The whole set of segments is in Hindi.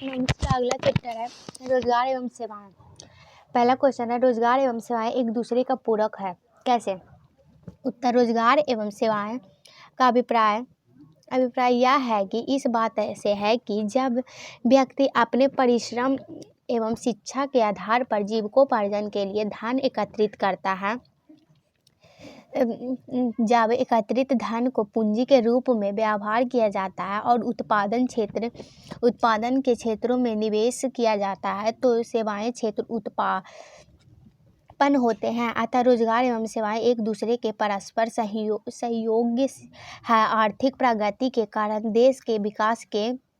इसका अगला चैप्टर है रोजगार एवं सेवाएं। पहला क्वेश्चन है, रोजगार एवं सेवाएं एक दूसरे का पूरक है, कैसे? उत्तर, रोजगार एवं सेवाएं का अभिप्राय यह है कि इस बात से है कि जब व्यक्ति अपने परिश्रम एवं शिक्षा के आधार पर जीविकोपार्जन के लिए धन एकत्रित करता है, जब एकत्रित धन को पूंजी के रूप में व्यवहार किया जाता है और उत्पादन के क्षेत्रों में निवेश किया जाता है, तो सेवाएं क्षेत्र उत्पन्न होते हैं। अतः रोजगार एवं सेवाएं एक दूसरे के परस्पर सहयोगी है। आर्थिक प्रगति के कारण देश के विकास के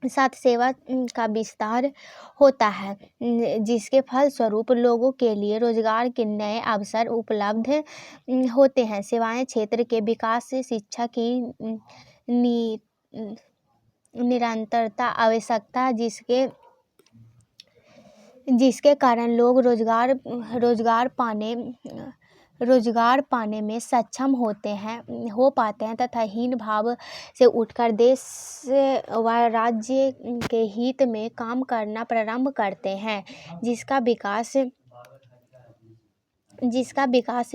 साथ सेवा का विस्तार होता है, जिसके फलस्वरूप लोगों के लिए रोजगार के नए अवसर उपलब्ध होते हैं। सेवाएं क्षेत्र के विकास से शिक्षा की निरंतरता आवश्यकता, जिसके कारण लोग रोजगार पाने में सक्षम हो पाते हैं तथा हीन भाव से उठकर देश व राज्य के हित में काम करना प्रारंभ करते हैं, जिसका विकास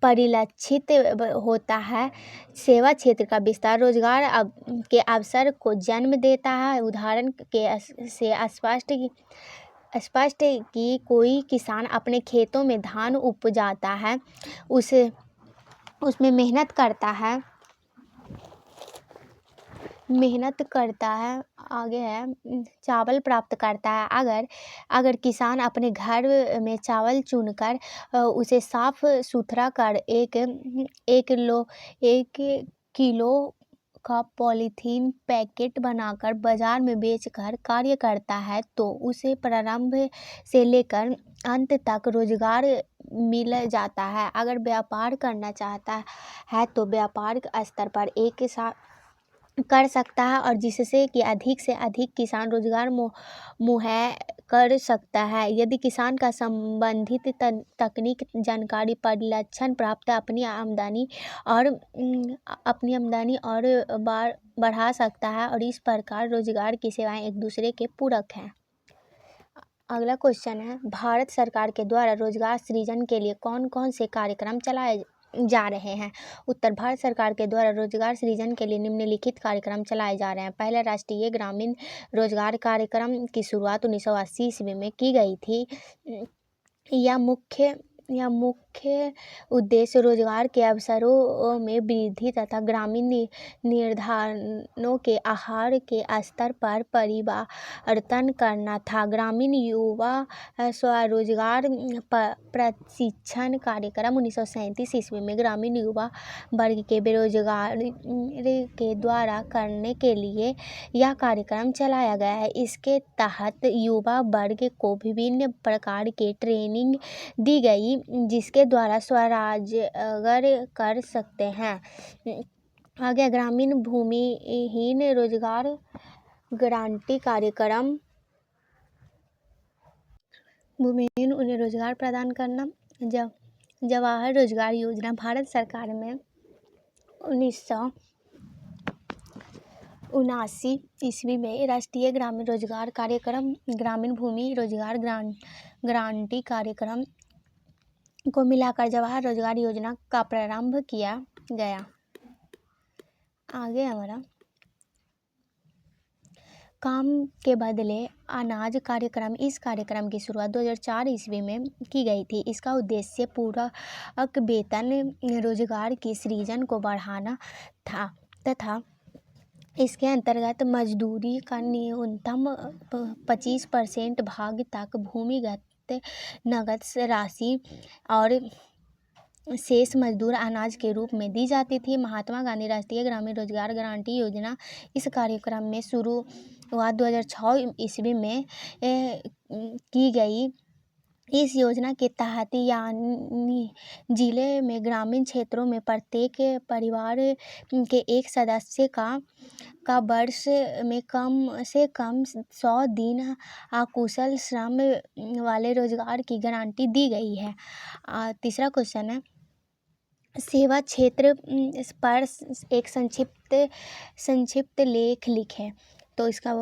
परिलक्षित होता है। सेवा क्षेत्र का विस्तार रोजगार के अवसर को जन्म देता है। उदाहरण से स्पष्ट कि कोई किसान अपने खेतों में धान उपजाता है, उसमें मेहनत करता है, आगे है चावल प्राप्त करता है। अगर किसान अपने घर में चावल चुनकर उसे साफ सुथरा कर एक किलो का पॉलीथीन पैकेट बनाकर बाजार में बेचकर कार्य करता है, तो उसे प्रारंभ से लेकर अंत तक रोजगार मिल जाता है। अगर व्यापार करना चाहता है तो व्यापारिक स्तर पर एक साथ कर सकता है, और जिससे कि अधिक से अधिक किसान रोजगार मुहैया कर सकता है। यदि किसान का संबंधित तकनीक जानकारी पर लक्षण प्राप्त अपनी आमदनी और बढ़ा सकता है, और इस प्रकार रोजगार की सेवाएं एक दूसरे के पूरक हैं। अगला क्वेश्चन है, भारत सरकार के द्वारा रोजगार सृजन के लिए कौन कौन से कार्यक्रम चलाए जा रहे हैं? उत्तर, भारत सरकार के द्वारा रोजगार सृजन के लिए निम्नलिखित कार्यक्रम चलाए जा रहे हैं। पहला, राष्ट्रीय ग्रामीण रोजगार कार्यक्रम की शुरुआत 1980 ईस्वी में की गई थी। यह मुख्य उद्देश्य रोजगार के अवसरों में वृद्धि तथा ग्रामीण निर्धारणों के आहार के स्तर पर परिवर्तन करना था। ग्रामीण युवा स्वरोजगार प्रशिक्षण कार्यक्रम 1937 ईस्वी में ग्रामीण युवा वर्ग के बेरोजगारी के द्वारा करने के लिए यह कार्यक्रम चलाया गया है। इसके तहत युवा वर्ग को विभिन्न प्रकार के ट्रेनिंग दी गई, जिसके द्वारा स्वरोजगार कर सकते हैं। आगे, ग्रामीण भूमिहीन रोजगार गारंटी कार्यक्रम। भूमिहीन उन्हें रोजगार प्रदान करना। जवाहर रोजगार योजना भारत सरकार में 1979 ईस्वी में राष्ट्रीय ग्रामीण रोजगार कार्यक्रम ग्रामीण भूमि रोजगार गारंटी कार्यक्रम को मिलाकर जवाहर रोजगार योजना का प्रारंभ किया गया। आगे हमारा काम के बदले अनाज कार्यक्रम। इस कार्यक्रम की शुरुआत 2004 ईस्वी में की गई थी। इसका उद्देश्य पूरक वेतन रोजगार की सृजन को बढ़ाना था तथा इसके अंतर्गत मजदूरी का न्यूनतम 25% भाग तक भूमिगत नगद राशि और शेष मजदूर अनाज के रूप में दी जाती थी। महात्मा गांधी राष्ट्रीय ग्रामीण रोजगार गारंटी योजना इस कार्यक्रम में शुरुआत 2006 ईस्वी में की गई। इस योजना के तहत यानी जिले में ग्रामीण क्षेत्रों में प्रत्येक परिवार के एक सदस्य का वर्ष में कम से कम 100 दिन अकुशल श्रम वाले रोजगार की गारंटी दी गई है। तीसरा क्वेश्चन है, सेवा क्षेत्र पर एक संक्षिप्त लेख लिखें। तो इसका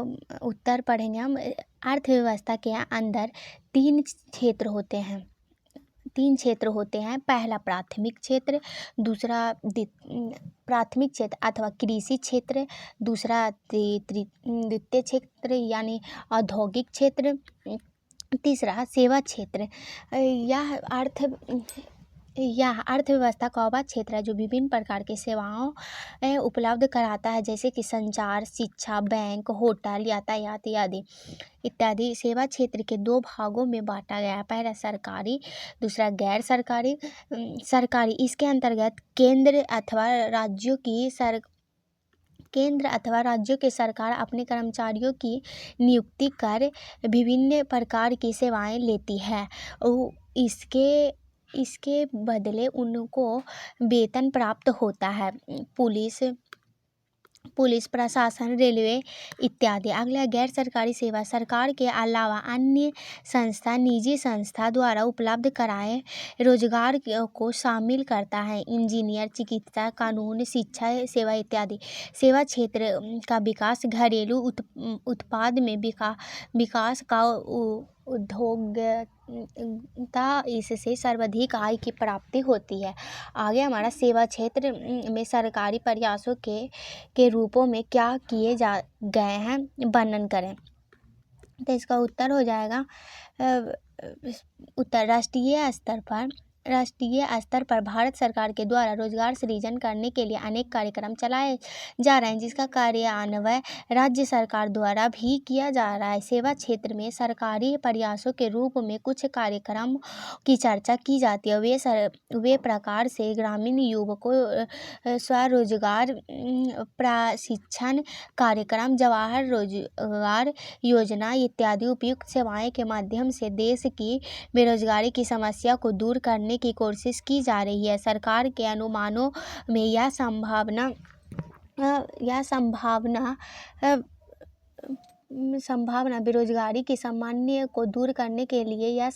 उत्तर पढ़ेंगे हम। अर्थव्यवस्था के अंदर तीन क्षेत्र होते हैं। पहला प्राथमिक क्षेत्र, दूसरा प्राथमिक क्षेत्र अथवा कृषि क्षेत्र, दूसरा द्वितीय क्षेत्र यानी औद्योगिक क्षेत्र, तीसरा सेवा क्षेत्र। यह अर्थव्यवस्था का वह क्षेत्र है जो विभिन्न प्रकार की सेवाओं उपलब्ध कराता है, जैसे कि संचार, शिक्षा, बैंक, होटल, यातायात इत्यादि। सेवा क्षेत्र के दो भागों में बांटा गया है। पहला सरकारी, दूसरा गैर सरकारी। सरकारी, इसके अंतर्गत केंद्र अथवा राज्यों के सरकार अपने कर्मचारियों की नियुक्ति कर विभिन्न प्रकार की सेवाएं लेती है। इसके बदले उनको वेतन प्राप्त होता है। पुलिस, प्रशासन, रेलवे इत्यादि। अगला गैर सरकारी सेवा, सरकार के अलावा अन्य संस्था, निजी संस्था द्वारा उपलब्ध कराए रोजगार को शामिल करता है। इंजीनियर, चिकित्सा, कानून, शिक्षा सेवा इत्यादि। सेवा क्षेत्र का विकास घरेलू उत्पाद में विकास का उद्योगता, इससे सर्वाधिक आय की प्राप्ति होती है। आगे हमारा सेवा क्षेत्र में सरकारी प्रयासों के रूपों में क्या किए गए हैं, वर्णन करें। तो इसका उत्तर हो जाएगा उत्तर राष्ट्रीय स्तर पर भारत सरकार के द्वारा रोजगार सृजन करने के लिए अनेक कार्यक्रम चलाए जा रहे हैं, जिसका कार्यान्वयन राज्य सरकार द्वारा भी किया जा रहा है। सेवा क्षेत्र में सरकारी प्रयासों के रूप में कुछ कार्यक्रम की चर्चा की जाती है। वे प्रकार से ग्रामीण युवकों स्वरोजगार प्रशिक्षण कार्यक्रम, जवाहर रोजगार योजना इत्यादि। उपयुक्त सेवाएं के माध्यम से देश की बेरोजगारी की समस्या को दूर करने की कोशिश की जा रही है। सरकार के अनुमानों में यह संभावना बेरोजगारी की समस्या को दूर करने के लिए यह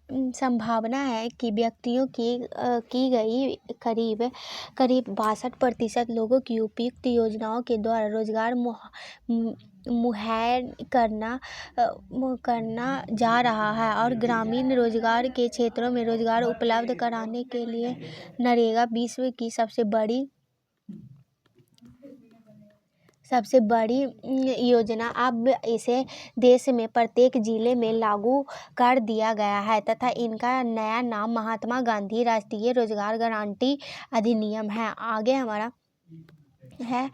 संभावना है कि व्यक्तियों की गई करीब 62% लोगों की उपयुक्त योजनाओं के द्वारा रोजगार मुहैया करना जा रहा है। और ग्रामीण रोजगार के क्षेत्रों में रोजगार उपलब्ध कराने के लिए नरेगा विश्व की सबसे बड़ी योजना। अब इसे देश में प्रत्येक जिले में लागू कर दिया गया है तथा इनका नया नाम महात्मा गांधी राष्ट्रीय रोजगार गारंटी अधिनियम है। आगे हमारा है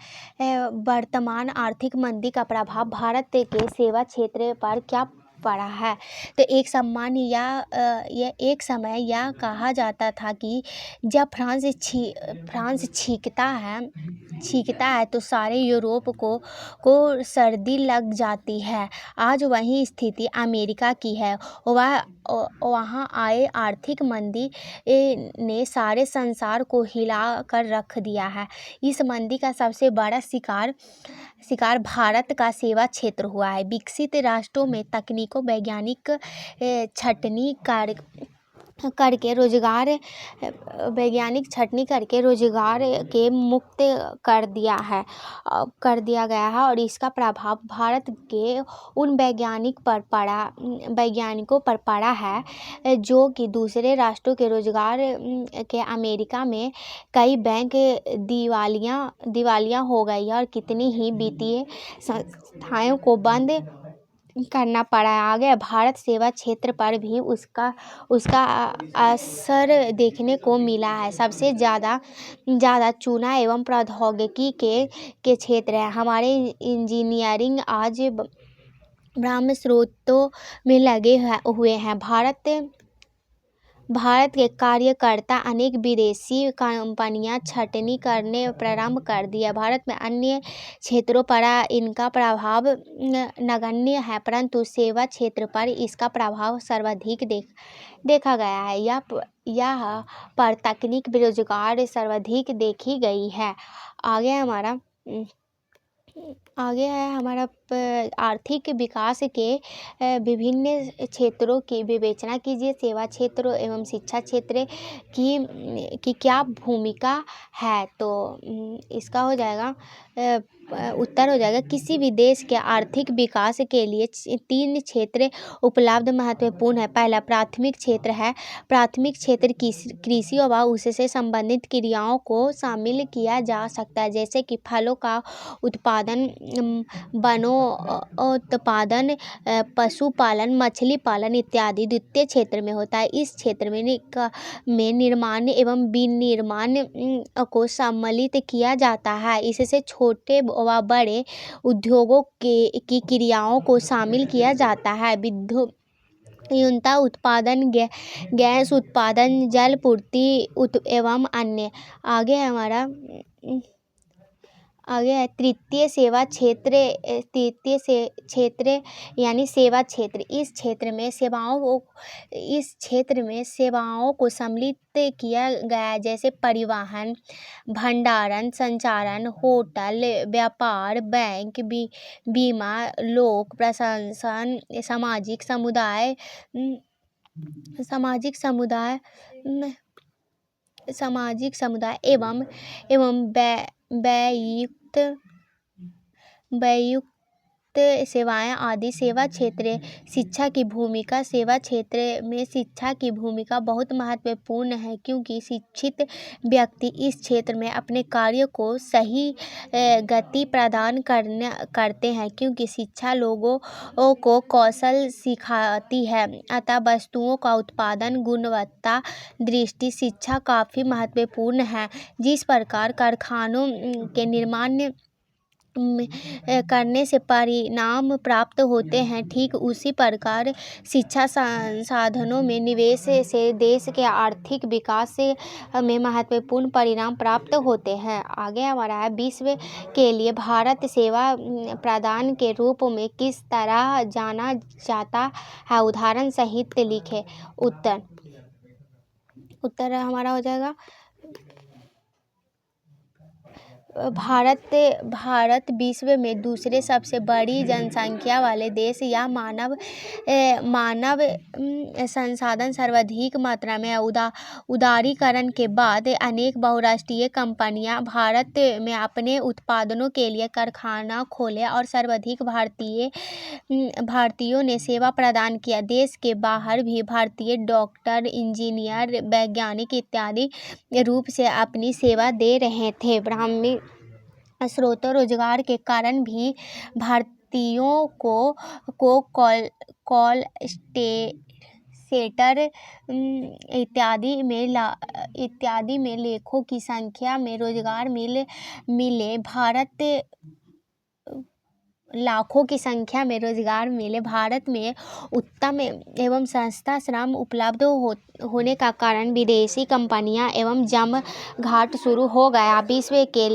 वर्तमान आर्थिक मंदी का प्रभाव भारत के सेवा क्षेत्र पर क्या पड़ा है। तो एक समय यह कहा जाता था कि जब फ्रांस छींकता है तो सारे यूरोप को सर्दी लग जाती है। आज वही स्थिति अमेरिका की है। वहाँ आए आर्थिक मंदी ने सारे संसार को हिला कर रख दिया है। इस मंदी का सबसे बड़ा शिकार भारत का सेवा क्षेत्र हुआ है। विकसित राष्ट्रों में तकनीकों वैज्ञानिक छटनी करके रोजगार के मुक्त कर दिया गया है और इसका प्रभाव भारत के उन वैज्ञानिकों पर पड़ा है जो कि दूसरे राष्ट्रों के रोजगार के। अमेरिका में कई बैंक दिवालिया हो गई और कितनी ही वित्तीय संस्थाओं को बंद करना पड़ा है। आगे भारत सेवा क्षेत्र पर भी उसका असर देखने को मिला है। सबसे ज़्यादा चूना एवं प्रौद्योगिकी के क्षेत्र है। हमारे इंजीनियरिंग आज ब्रह्म स्रोतों में लगे हुए हैं। भारत के कार्यकर्ता अनेक विदेशी कंपनियां छटनी करने प्रारंभ कर दिया। भारत में अन्य क्षेत्रों पर इनका प्रभाव नगण्य है, परंतु सेवा क्षेत्र पर इसका प्रभाव सर्वाधिक देखा गया है। यह पर तकनीक बेरोजगार सर्वाधिक देखी गई है। आगे हमारा आगे है हमारा आर्थिक विकास के विभिन्न क्षेत्रों की विवेचना कीजिए। सेवा क्षेत्र एवं शिक्षा क्षेत्र की क्या भूमिका है। तो इसका हो जाएगा उत्तर हो जाएगा किसी भी देश के आर्थिक विकास के लिए 3 क्षेत्र उपलब्ध महत्वपूर्ण है। पहला प्राथमिक क्षेत्र है। प्राथमिक क्षेत्र कृषि व उससे संबंधित क्रियाओं को शामिल किया जा सकता है, जैसे कि फलों का उत्पादन, वनोत्पादन, पशुपालन, मछली पालन इत्यादि। द्वितीय क्षेत्र में होता है। इस क्षेत्र में निर्माण एवं विनिर्माण को सम्मिलित किया जाता है। इससे छोटे व बड़े उद्योगों की क्रियाओं को शामिल किया जाता है। न्यूनता उत्पादन, गैस उत्पादन, जल पूर्ति एवं अन्य। आगे है तृतीय क्षेत्र यानी सेवा क्षेत्र। इस क्षेत्र में सेवाओं को सम्मिलित किया गया है, जैसे परिवहन, भंडारण, संचारण, होटल, व्यापार, बैंक, बीमा, लोक प्रशासन, सामाजिक समुदाय एवं व्ययुक्त सेवाएं आदि। सेवा क्षेत्र शिक्षा की भूमिका। सेवा क्षेत्र में शिक्षा की भूमिका बहुत महत्वपूर्ण है, क्योंकि शिक्षित व्यक्ति इस क्षेत्र में अपने कार्य को सही गति प्रदान करते हैं, क्योंकि शिक्षा लोगों को कौशल सिखाती है। अतः वस्तुओं का उत्पादन गुणवत्ता दृष्टि शिक्षा काफ़ी महत्वपूर्ण है। जिस प्रकार कारखानों के निर्माण करने से परिणाम प्राप्त होते हैं, ठीक उसी प्रकार शिक्षा संसाधनों में निवेश से देश के आर्थिक विकास में महत्वपूर्ण परिणाम प्राप्त होते हैं। आगे हमारा है विश्व के लिए भारत सेवा प्रदान के रूप में किस तरह जाना जाता है। उदाहरण सहित लिखे। उत्तर हमारा हो जाएगा भारत विश्व में दूसरे सबसे बड़ी जनसंख्या वाले देश या मानव संसाधन सर्वाधिक मात्रा में उदारीकरण के बाद अनेक बहुराष्ट्रीय कंपनियां भारत में अपने उत्पादनों के लिए कारखाना खोले और सर्वाधिक भारतीयों ने सेवा प्रदान किया। देश के बाहर भी भारतीय डॉक्टर, इंजीनियर, वैज्ञानिक इत्यादि रूप से अपनी सेवा दे रहे थे। ब्राह्मणी स्रोतों रोजगार के कारण भी भारतीयों को कॉल सेंटर इत्यादि में लाखों की संख्या में रोजगार मिले। भारत में उत्तम एवं सस्ता श्रम उपलब्ध होने का कारण विदेशी कंपनियां एवं जमघाट शुरू हो गया। विश्व के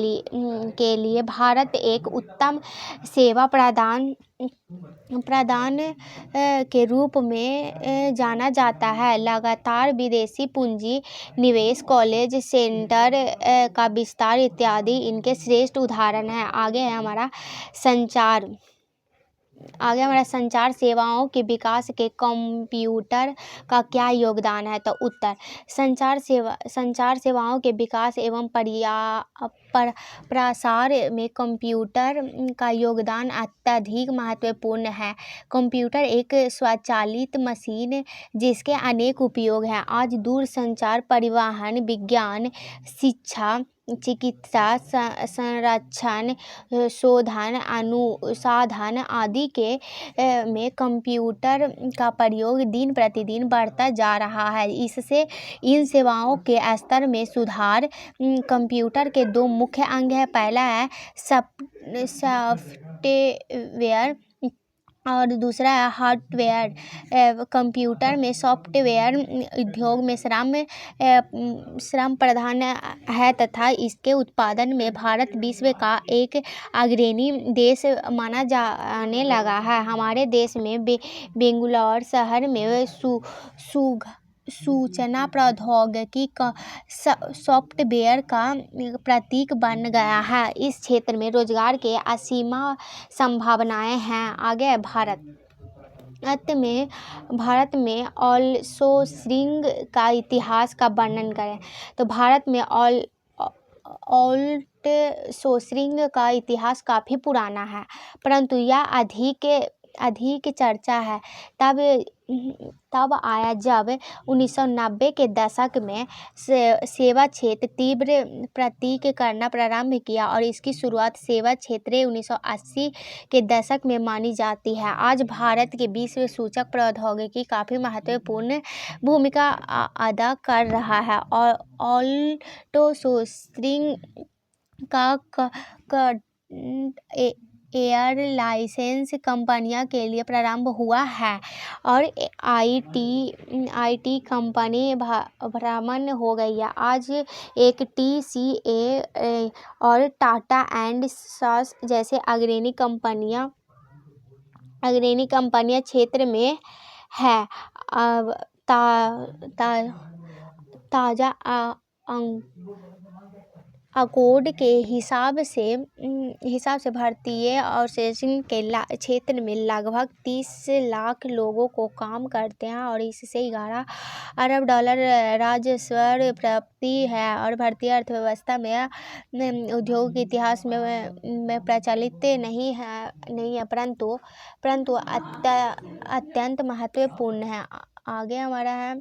लिए भारत एक उत्तम सेवा प्रदान के रूप में जाना जाता है। लगातार विदेशी पूंजी निवेश, कॉलेज सेंटर का विस्तार इत्यादि इनके श्रेष्ठ उदाहरण हैं। आगे है हमारा संचार सेवाओं के विकास के कंप्यूटर का क्या योगदान है। तो उत्तर संचार सेवाओं के विकास एवं प्रसार में कंप्यूटर का योगदान अत्यधिक महत्वपूर्ण है। कंप्यूटर एक स्वचालित मशीन जिसके अनेक उपयोग हैं। आज दूरसंचार, परिवहन, विज्ञान, शिक्षा, चिकित्सा, संरक्षण, शोधन, अनुसंधान आदि के में कंप्यूटर का प्रयोग दिन प्रतिदिन बढ़ता जा रहा है। इससे इन सेवाओं के स्तर में सुधार। कंप्यूटर के 2 मुख्य अंग हैं। पहला है सॉफ्टवेयर और दूसरा है हार्डवेयर। कंप्यूटर में सॉफ्टवेयर उद्योग में श्रम प्रधान है तथा इसके उत्पादन में भारत विश्व का एक अग्रणी देश माना जाने लगा है। हमारे देश में बेंगलुरु शहर में सूचना प्रौद्योगिकी का सॉफ्टवेयर का प्रतीक बन गया है। इस क्षेत्र में रोजगार के असीम संभावनाएं हैं। आगे भारत में आउटसोर्सिंग का इतिहास का वर्णन करें। तो भारत में आउटसोर्सिंग का इतिहास काफ़ी पुराना है, परंतु यह अधिक चर्चा है तब आया जब 1990 के दशक में सेवा क्षेत्र तीव्र प्रगति करना प्रारंभ किया और इसकी शुरुआत सेवा क्षेत्र 1980 के दशक में मानी जाती है। आज भारत के विश्व सूचक प्रौद्योगिकी काफ़ी महत्वपूर्ण भूमिका अदा कर रहा है और आउटसोर्सिंग का एयरलाइंस कंपनियों के लिए प्रारंभ हुआ है और आईटी कंपनी भ्रमण हो गई है। आज एक TCS और टाटा एंड सन्स जैसे अग्रणी कंपनियां क्षेत्र में है। ताज़ा आंकड़ों के हिसाब से भारतीय आउटसोर्सिंग के क्षेत्र में लगभग 30 लाख लोगों को काम करते हैं और इससे 11 अरब डॉलर राजस्व प्राप्ति है। और भारतीय अर्थव्यवस्था में उद्योग के इतिहास में प्रचलित नहीं है, परंतु अत्यंत महत्वपूर्ण है। आगे हमारा है